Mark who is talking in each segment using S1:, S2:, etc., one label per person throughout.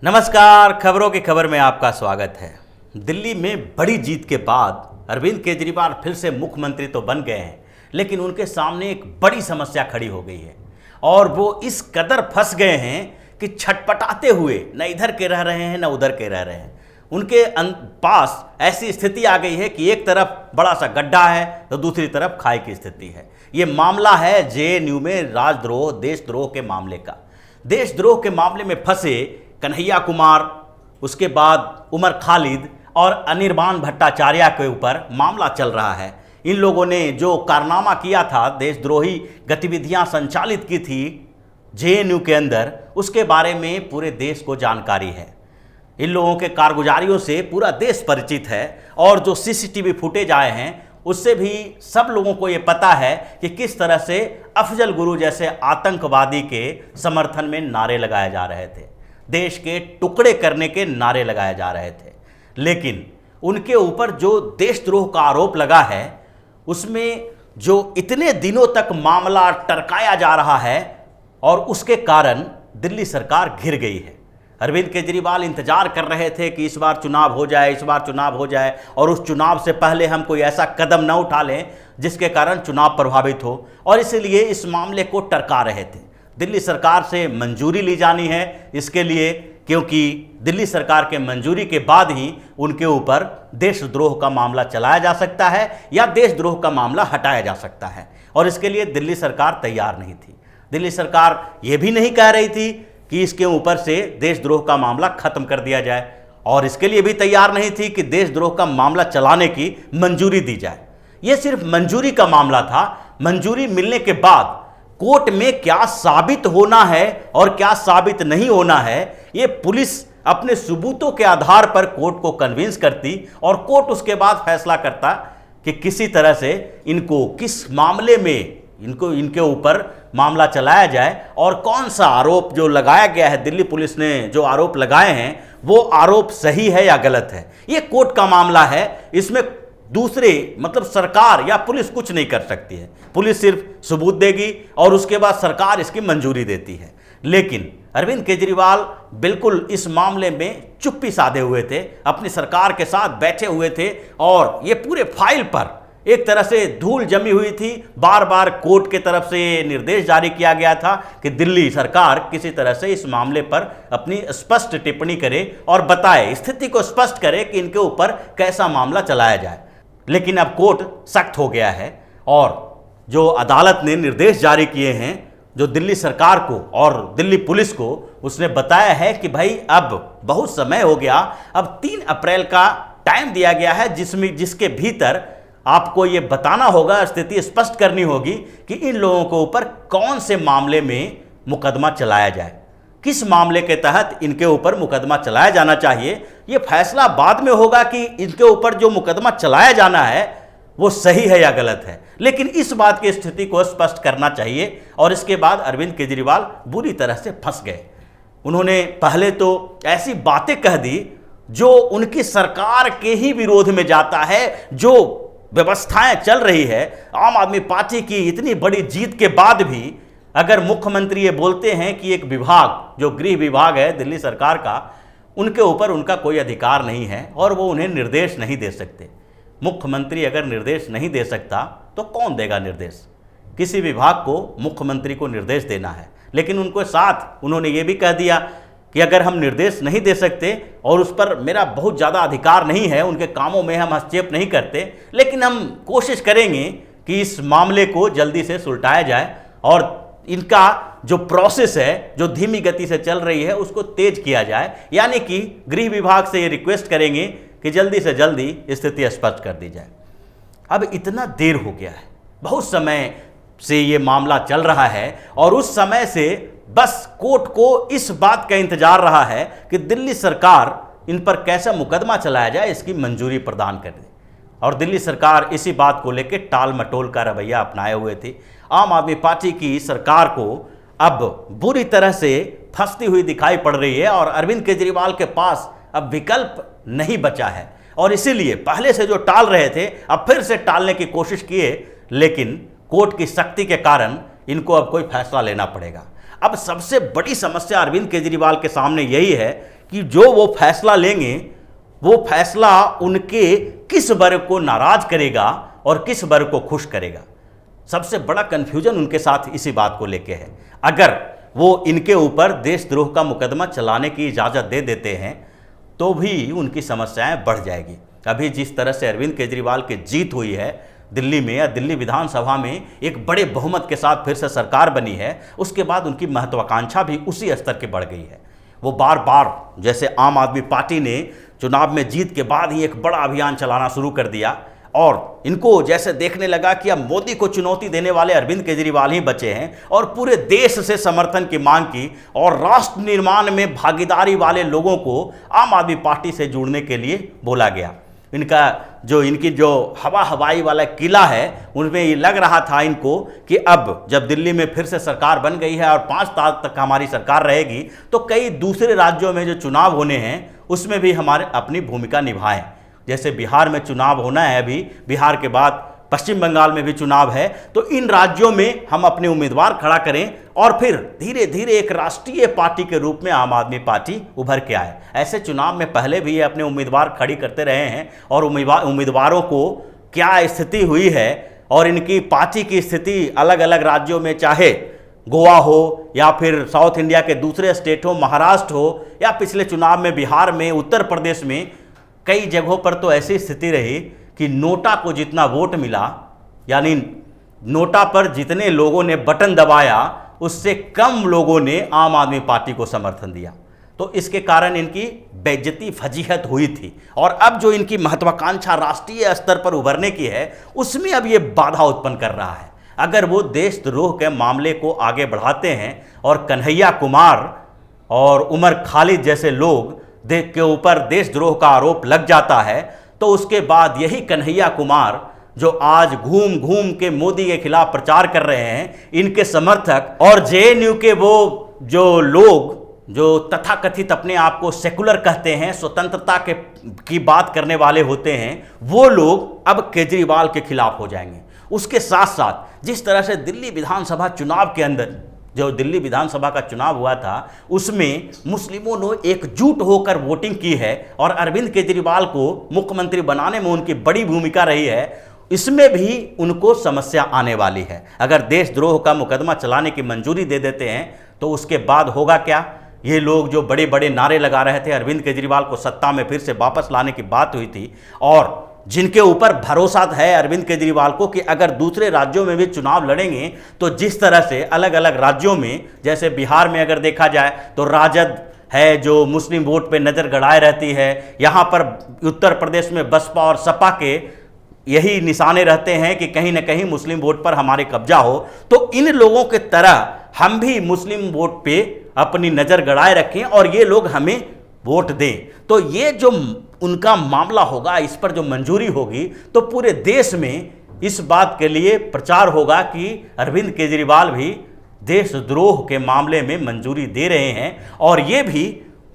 S1: नमस्कार, खबरों की खबर में आपका स्वागत है। दिल्ली में बड़ी जीत के बाद अरविंद केजरीवाल फिर से मुख्यमंत्री तो बन गए हैं, लेकिन उनके सामने एक बड़ी समस्या खड़ी हो गई है और वो इस कदर फंस गए हैं कि छटपटाते हुए न इधर के रह रहे हैं न उधर के रह रहे हैं। उनके पास ऐसी स्थिति आ गई है कि एक तरफ बड़ा सा गड्ढा है तो दूसरी तरफ खाई की स्थिति है। ये मामला है जेएनयू में राजद्रोह देशद्रोह के मामले का। देशद्रोह के मामले में फंसे कन्हैया कुमार, उसके बाद उमर खालिद और अनिर्बान भट्टाचार्य के ऊपर मामला चल रहा है। इन लोगों ने जो कारनामा किया था, देशद्रोही गतिविधियां संचालित की थी जेएनयू के अंदर, उसके बारे में पूरे देश को जानकारी है। इन लोगों के कारगुजारियों से पूरा देश परिचित है और जो सीसीटीवी फुटेज आए हैं उससे भी सब लोगों को ये पता है कि किस तरह से अफजल गुरु जैसे आतंकवादी के समर्थन में नारे लगाए जा रहे थे, देश के टुकड़े करने के नारे लगाए जा रहे थे। लेकिन उनके ऊपर जो देशद्रोह का आरोप लगा है, उसमें जो इतने दिनों तक मामला टरकाया जा रहा है और उसके कारण दिल्ली सरकार घिर गई है। अरविंद केजरीवाल इंतजार कर रहे थे कि इस बार चुनाव हो जाए, इस बार चुनाव हो जाए और उस चुनाव से पहले हम कोई ऐसा कदम न उठा लें जिसके कारण चुनाव प्रभावित हो, और इसलिए इस मामले को टरका रहे थे। दिल्ली सरकार से मंजूरी ली जानी है इसके लिए, क्योंकि दिल्ली सरकार के मंजूरी के बाद ही उनके ऊपर देशद्रोह का मामला चलाया जा सकता है या देशद्रोह का मामला हटाया जा सकता है, और इसके लिए दिल्ली सरकार तैयार नहीं थी। दिल्ली सरकार ये भी नहीं कह रही थी कि इसके ऊपर से देशद्रोह का मामला खत्म कर दिया जाए, और इसके लिए भी तैयार नहीं थी कि देशद्रोह का मामला चलाने की मंजूरी दी जाए। यह सिर्फ मंजूरी का मामला था। मंजूरी मिलने के बाद कोर्ट में क्या साबित होना है और क्या साबित नहीं होना है, ये पुलिस अपने सबूतों के आधार पर कोर्ट को कन्विंस करती और कोर्ट उसके बाद फैसला करता कि किसी तरह से इनको किस मामले में इनके ऊपर मामला चलाया जाए और कौन सा आरोप जो लगाया गया है, दिल्ली पुलिस ने जो आरोप लगाए हैं वो आरोप सही है या गलत है। ये कोर्ट का मामला है, इसमें दूसरे मतलब सरकार या पुलिस कुछ नहीं कर सकती है। पुलिस सिर्फ सबूत देगी और उसके बाद सरकार इसकी मंजूरी देती है। लेकिन अरविंद केजरीवाल बिल्कुल इस मामले में चुप्पी साधे हुए थे, अपनी सरकार के साथ बैठे हुए थे और ये पूरे फाइल पर एक तरह से धूल जमी हुई थी। बार बार कोर्ट के तरफ से निर्देश जारी किया गया था कि दिल्ली सरकार किसी तरह से इस मामले पर अपनी स्पष्ट टिप्पणी करे और बताए, स्थिति को स्पष्ट करे कि इनके ऊपर कैसा मामला चलाया जाए। लेकिन अब कोर्ट सख्त हो गया है और जो अदालत ने निर्देश जारी किए हैं जो दिल्ली सरकार को और दिल्ली पुलिस को, उसने बताया है कि भाई अब बहुत समय हो गया, अब 3 अप्रैल का टाइम दिया गया है जिसके भीतर आपको ये बताना होगा, स्थिति स्पष्ट करनी होगी कि इन लोगों के ऊपर कौन से मामले में मुकदमा चलाया जाए, किस मामले के तहत इनके ऊपर मुकदमा चलाया जाना चाहिए। ये फैसला बाद में होगा कि इनके ऊपर जो मुकदमा चलाया जाना है वो सही है या गलत है, लेकिन इस बात की स्थिति को स्पष्ट करना चाहिए। और इसके बाद अरविंद केजरीवाल बुरी तरह से फंस गए। उन्होंने पहले तो ऐसी बातें कह दी जो उनकी सरकार के ही विरोध में जाता है। जो व्यवस्थाएं चल रही है, आम आदमी पार्टी की इतनी बड़ी जीत के बाद भी अगर मुख्यमंत्री ये बोलते हैं कि एक विभाग जो गृह विभाग है दिल्ली सरकार का, उनके ऊपर उनका कोई अधिकार नहीं है और वो उन्हें निर्देश नहीं दे सकते। मुख्यमंत्री अगर निर्देश नहीं दे सकता तो कौन देगा निर्देश? किसी विभाग को मुख्यमंत्री को निर्देश देना है, लेकिन उनको साथ उन्होंने ये भी कह दिया कि अगर हम निर्देश नहीं दे सकते और उस पर मेरा बहुत ज़्यादा अधिकार नहीं है, उनके कामों में हम हस्तक्षेप नहीं करते, लेकिन हम कोशिश करेंगे कि इस मामले को जल्दी से सुलटाया जाए और इनका जो प्रोसेस है जो धीमी गति से चल रही है उसको तेज किया जाए। यानी कि गृह विभाग से ये रिक्वेस्ट करेंगे कि जल्दी से जल्दी स्थिति स्पष्ट कर दी जाए। अब इतना देर हो गया है, बहुत समय से ये मामला चल रहा है और उस समय से बस कोर्ट को इस बात का इंतजार रहा है कि दिल्ली सरकार इन पर कैसा मुकदमा चलाया जाए, इसकी मंजूरी प्रदान कर दे। और दिल्ली सरकार इसी बात को लेकर टाल मटोल का रवैया अपनाए हुए थी। आम आदमी पार्टी की सरकार को अब बुरी तरह से फंसती हुई दिखाई पड़ रही है और अरविंद केजरीवाल के पास अब विकल्प नहीं बचा है और इसीलिए पहले से जो टाल रहे थे अब फिर से टालने की कोशिश किए, लेकिन कोर्ट की सख्ती के कारण इनको अब कोई फैसला लेना पड़ेगा। अब सबसे बड़ी समस्या अरविंद केजरीवाल के सामने यही है कि जो वो फैसला लेंगे वो फैसला उनके किस वर्ग को नाराज करेगा और किस वर्ग को खुश करेगा। सबसे बड़ा कन्फ्यूजन उनके साथ इसी बात को लेके है। अगर वो इनके ऊपर देशद्रोह का मुकदमा चलाने की इजाज़त दे देते हैं तो भी उनकी समस्याएं बढ़ जाएगी। अभी जिस तरह से अरविंद केजरीवाल की जीत हुई है दिल्ली में, या दिल्ली विधानसभा में एक बड़े बहुमत के साथ फिर से सरकार बनी है, उसके बाद उनकी महत्वाकांक्षा भी उसी स्तर की बढ़ गई है। वो बार बार, जैसे आम आदमी पार्टी ने चुनाव में जीत के बाद ही एक बड़ा अभियान चलाना शुरू कर दिया और इनको जैसे देखने लगा कि अब मोदी को चुनौती देने वाले अरविंद केजरीवाल ही बचे हैं, और पूरे देश से समर्थन की मांग की और राष्ट्र निर्माण में भागीदारी वाले लोगों को आम आदमी पार्टी से जुड़ने के लिए बोला गया। इनकी जो हवाई वाला किला है उनमें ये लग रहा था इनको कि अब जब दिल्ली में फिर से सरकार बन गई है और 5 साल तक हमारी सरकार रहेगी तो कई दूसरे राज्यों में जो चुनाव होने हैं उसमें भी हमारे अपनी भूमिका निभाएं। जैसे बिहार में चुनाव होना है, अभी बिहार के बाद पश्चिम बंगाल में भी चुनाव है, तो इन राज्यों में हम अपने उम्मीदवार खड़ा करें और फिर धीरे धीरे एक राष्ट्रीय पार्टी के रूप में आम आदमी पार्टी उभर के आए। ऐसे चुनाव में पहले भी ये अपने उम्मीदवार खड़ी करते रहे हैं और उम्मीदवारों को क्या स्थिति हुई है और इनकी पार्टी की स्थिति अलग अलग राज्यों में, चाहे गोवा हो या फिर साउथ इंडिया के दूसरे स्टेट हो, महाराष्ट्र हो, या पिछले चुनाव में बिहार में, उत्तर प्रदेश में, कई जगहों पर तो ऐसी स्थिति रही कि नोटा को जितना वोट मिला, यानी नोटा पर जितने लोगों ने बटन दबाया उससे कम लोगों ने आम आदमी पार्टी को समर्थन दिया। तो इसके कारण इनकी बेइज्जती फजीहत हुई थी और अब जो इनकी महत्वाकांक्षा राष्ट्रीय स्तर पर उभरने की है उसमें अब ये बाधा उत्पन्न कर रहा है। अगर वो देशद्रोह के मामले को आगे बढ़ाते हैं और कन्हैया कुमार और उमर खालिद जैसे लोग के ऊपर देशद्रोह का आरोप लग जाता है तो उसके बाद यही कन्हैया कुमार जो आज घूम घूम के मोदी के खिलाफ प्रचार कर रहे हैं, इनके समर्थक और जेएनयू के वो जो लोग जो तथाकथित अपने आप को सेकुलर कहते हैं, स्वतंत्रता की बात करने वाले होते हैं, वो लोग अब केजरीवाल के खिलाफ हो जाएंगे। उसके साथ साथ जिस तरह से दिल्ली विधानसभा चुनाव के अंदर, जो दिल्ली विधानसभा का चुनाव हुआ था उसमें मुस्लिमों ने एकजुट होकर वोटिंग की है और अरविंद केजरीवाल को मुख्यमंत्री बनाने में उनकी बड़ी भूमिका रही है, इसमें भी उनको समस्या आने वाली है। अगर देशद्रोह का मुकदमा चलाने की मंजूरी दे देते हैं तो उसके बाद होगा क्या? ये लोग जो बड़े बड़े नारे लगा रहे थे, अरविंद केजरीवाल को सत्ता में फिर से वापस लाने की बात हुई थी, और जिनके ऊपर भरोसा है अरविंद केजरीवाल को कि अगर दूसरे राज्यों में भी चुनाव लड़ेंगे तो जिस तरह से अलग अलग राज्यों में, जैसे बिहार में अगर देखा जाए तो राजद है जो मुस्लिम वोट पे नज़र गड़ाए रहती है, यहाँ पर उत्तर प्रदेश में बसपा और सपा के यही निशाने रहते हैं कि कहीं ना कहीं मुस्लिम वोट पर हमारे कब्जा हो, तो इन लोगों के तरह हम भी मुस्लिम वोट पे अपनी नज़र गड़ाए रखें और ये लोग हमें वोट दें। तो ये जो उनका मामला होगा, इस पर जो मंजूरी होगी तो पूरे देश में इस बात के लिए प्रचार होगा कि अरविंद केजरीवाल भी देशद्रोह के मामले में मंजूरी दे रहे हैं। और ये भी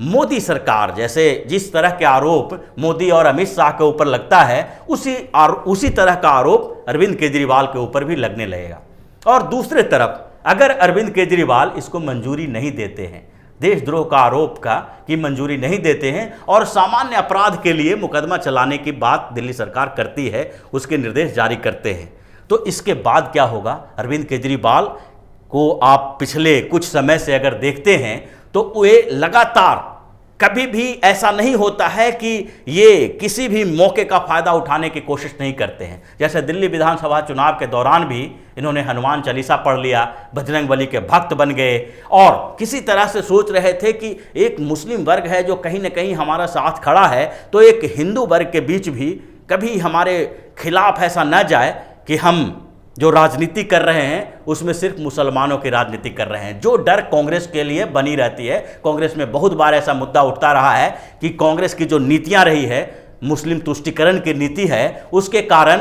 S1: मोदी सरकार, जैसे जिस तरह के आरोप मोदी और अमित शाह के ऊपर लगता है उसी तरह का आरोप अरविंद केजरीवाल के ऊपर भी लगने लगेगा। और दूसरे तरफ अगर अरविंद केजरीवाल इसको मंजूरी नहीं देते हैं, देशद्रोह का आरोप का की मंजूरी नहीं देते हैं और सामान्य अपराध के लिए मुकदमा चलाने की बात दिल्ली सरकार करती है, उसके निर्देश जारी करते हैं, तो इसके बाद क्या होगा? अरविंद केजरीवाल को आप पिछले कुछ समय से अगर देखते हैं तो वे लगातार, कभी भी ऐसा नहीं होता है कि ये किसी भी मौके का फायदा उठाने की कोशिश नहीं करते हैं। जैसे दिल्ली विधानसभा चुनाव के दौरान भी इन्होंने हनुमान चालीसा पढ़ लिया, बजरंगबली के भक्त बन गए और किसी तरह से सोच रहे थे कि एक मुस्लिम वर्ग है जो कहीं ना कहीं हमारा साथ खड़ा है, तो एक हिंदू वर्ग के बीच भी कभी हमारे खिलाफ ऐसा न जाए कि हम जो राजनीति कर रहे हैं उसमें सिर्फ मुसलमानों की राजनीति कर रहे हैं। जो डर कांग्रेस के लिए बनी रहती है, कांग्रेस में बहुत बार ऐसा मुद्दा उठता रहा है कि कांग्रेस की जो नीतियां रही है, मुस्लिम तुष्टीकरण की नीति है, उसके कारण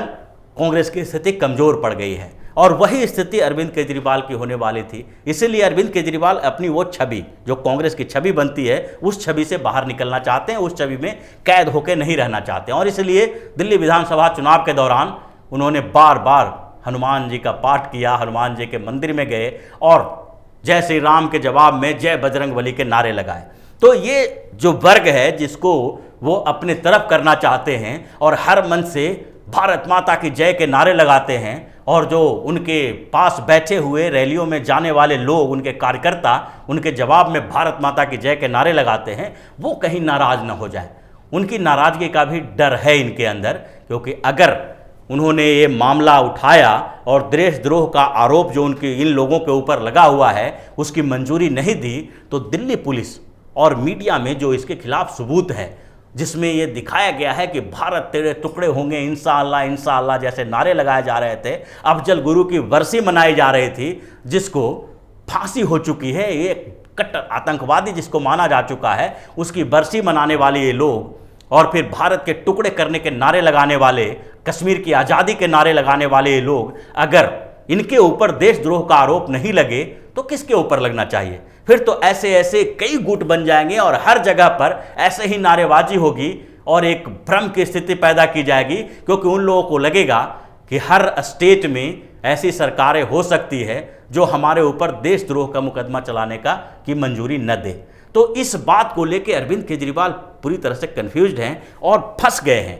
S1: कांग्रेस की स्थिति कमजोर पड़ गई है और वही स्थिति अरविंद केजरीवाल की होने वाली थी। इसीलिए अरविंद केजरीवाल अपनी वो छवि, जो कांग्रेस की छवि बनती है, उस छवि से बाहर निकलना चाहते हैं, उस छवि में कैद होकर नहीं रहना चाहते हैं। और इसलिए दिल्ली विधानसभा चुनाव के दौरान उन्होंने बार बार हनुमान जी का पाठ किया, हनुमान जी के मंदिर में गए और जय श्री राम के जवाब में जय बजरंगबली के नारे लगाए। तो ये जो वर्ग है जिसको वो अपने तरफ करना चाहते हैं और हर मन से भारत माता की जय के नारे लगाते हैं, और जो उनके पास बैठे हुए रैलियों में जाने वाले लोग, उनके कार्यकर्ता, उनके जवाब में भारत माता की जय के नारे लगाते हैं, वो कहीं नाराज ना हो जाए। उनकी नाराज़गी का भी डर है इनके अंदर, क्योंकि अगर उन्होंने ये मामला उठाया और देशद्रोह का आरोप जो उनके इन लोगों के ऊपर लगा हुआ है उसकी मंजूरी नहीं दी, तो दिल्ली पुलिस और मीडिया में जो इसके खिलाफ सबूत है जिसमें ये दिखाया गया है कि भारत तेरे टुकड़े होंगे इंशाअल्लाह इंशाअल्लाह जैसे नारे लगाए जा रहे थे, अफजल गुरु की बरसी मनाई जा रही थी जिसको फांसी हो चुकी है, ये कट्टर आतंकवादी जिसको माना जा चुका है, उसकी बरसी मनाने वाले ये लोग, और फिर भारत के टुकड़े करने के नारे लगाने वाले, कश्मीर की आज़ादी के नारे लगाने वाले ये लोग, अगर इनके ऊपर देशद्रोह का आरोप नहीं लगे तो किसके ऊपर लगना चाहिए? फिर तो ऐसे ऐसे कई गुट बन जाएंगे और हर जगह पर ऐसे ही नारेबाजी होगी और एक भ्रम की स्थिति पैदा की जाएगी, क्योंकि उन लोगों को लगेगा कि हर स्टेट में ऐसी सरकारें हो सकती है जो हमारे ऊपर देशद्रोह का मुकदमा चलाने की मंजूरी न दे। तो इस बात को लेकर अरविंद केजरीवाल पूरी तरह से कंफ्यूज्ड हैं और फंस गए हैं।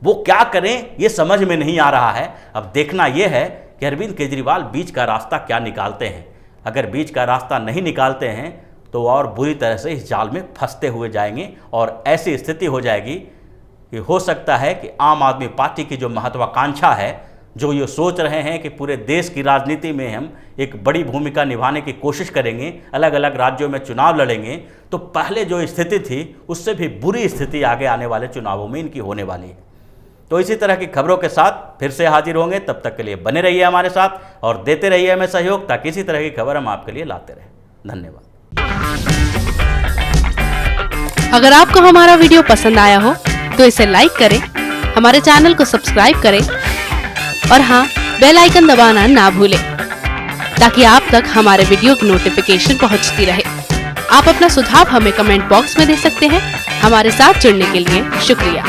S1: वो क्या करें ये समझ में नहीं आ रहा है। अब देखना यह है कि अरविंद केजरीवाल बीच का रास्ता क्या निकालते हैं। अगर बीच का रास्ता नहीं निकालते हैं तो और बुरी तरह से इस जाल में फंसते हुए जाएंगे और ऐसी स्थिति हो जाएगी कि हो सकता है कि आम आदमी पार्टी की जो महत्वाकांक्षा है, जो ये सोच रहे हैं कि पूरे देश की राजनीति में हम एक बड़ी भूमिका निभाने की कोशिश करेंगे, अलग अलग राज्यों में चुनाव लड़ेंगे, तो पहले जो स्थिति थी उससे भी बुरी स्थिति आगे आने वाले चुनावों में इनकी होने वाली है। तो इसी तरह की खबरों के साथ फिर से हाजिर होंगे, तब तक के लिए बने रहिए हमारे साथ और देते रहिए हमें सहयोग, ताकि इसी तरह की खबर हम आपके लिए लाते रहें। धन्यवाद।
S2: अगर आपको हमारा वीडियो पसंद आया हो तो इसे लाइक करें, हमारे चैनल को सब्सक्राइब करें और हाँ, बेल आइकन दबाना ना भूलें ताकि आप तक हमारे वीडियो की नोटिफिकेशन पहुंचती रहे। आप अपना सुझाव हमें कमेंट बॉक्स में दे सकते हैं। हमारे साथ जुड़ने के लिए शुक्रिया।